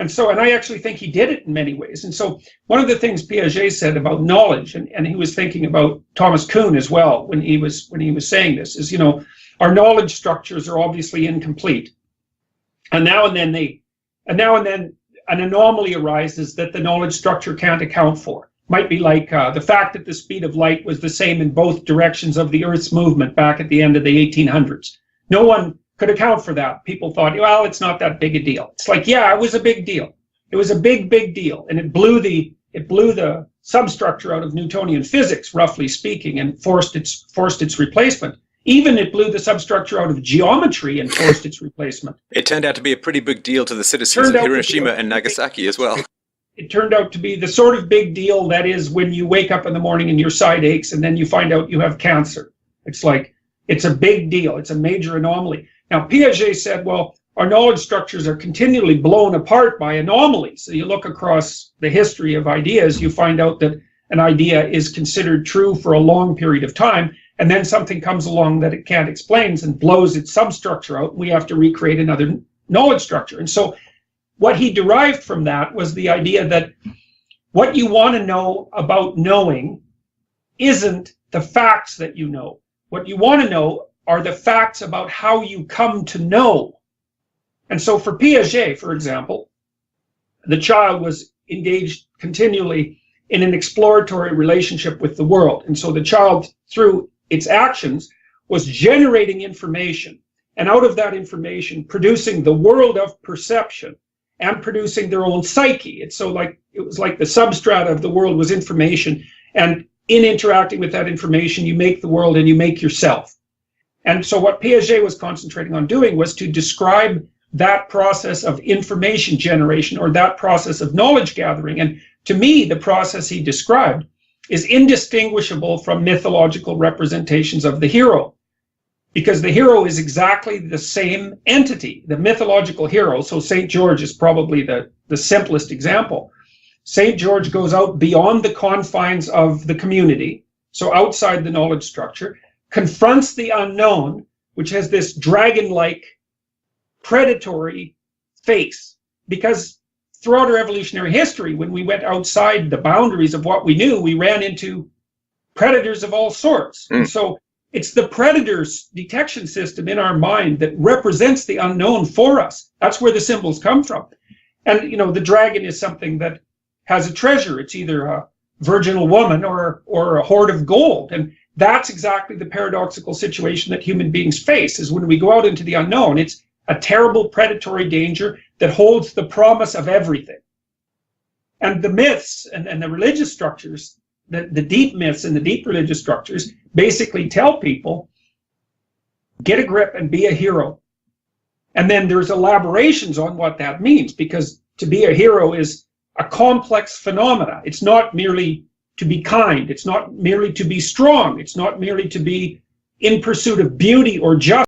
And I actually think he did it in many ways. And so one of the things Piaget said about knowledge, and he was thinking about Thomas Kuhn as well when he was saying this, is, our knowledge structures are obviously incomplete. And now and then an anomaly arises that the knowledge structure can't account for. Might be like the fact that the speed of light was the same in both directions of the Earth's movement back at the end of the 1800s. No one could account for that. People thought, well, it's not that big a deal. It's like, yeah, it was a big deal. It was a big deal, and it blew the substructure out of Newtonian physics, roughly speaking, and forced its replacement. Even it blew the substructure out of geometry and forced its replacement. It turned out to be a pretty big deal to the citizens of Hiroshima and Nagasaki as well. It turned out to be the sort of big deal that is when you wake up in the morning and your side aches and then you find out you have cancer. It's like, it's a big deal. It's a major anomaly. Now, Piaget said, well, our knowledge structures are continually blown apart by anomalies. So you look across the history of ideas, you find out that an idea is considered true for a long period of time, and then something comes along that it can't explain and blows its substructure out, and we have to recreate another knowledge structure. And so what he derived from that was the idea that what you want to know about knowing isn't the facts that you know. What you want to know are the facts about how you come to know. And so for Piaget, for example, the child was engaged continually in an exploratory relationship with the world. And so the child, through its actions, was generating information, and out of that information, producing the world of perception and producing their own psyche. It was like the substrata of the world was information, and in interacting with that information, you make the world and you make yourself. And so what Piaget was concentrating on doing was to describe that process of information generation, or that process of knowledge gathering. And to me, the process he described is indistinguishable from mythological representations of the hero, because the hero is exactly the same entity, the mythological hero. So St. George is probably the simplest example. St. George goes out beyond the confines of the community, so outside the knowledge structure, confronts the unknown, which has this dragon-like predatory face, because throughout our evolutionary history, when we went outside the boundaries of what we knew, we ran into predators of all sorts. And so it's the predator's detection system in our mind that represents the unknown for us. That's where the symbols come from. And, the dragon is something that has a treasure. It's either a virginal woman or a hoard of gold. And that's exactly the paradoxical situation that human beings face, is when we go out into the unknown, it's a terrible predatory danger that holds the promise of everything. And the myths and the religious structures, the deep myths and the deep religious structures basically tell people, get a grip and be a hero. And then there's elaborations on what that means, because to be a hero is a complex phenomena. It's not merely to be kind. It's not merely to be strong. It's not merely to be in pursuit of beauty or justice.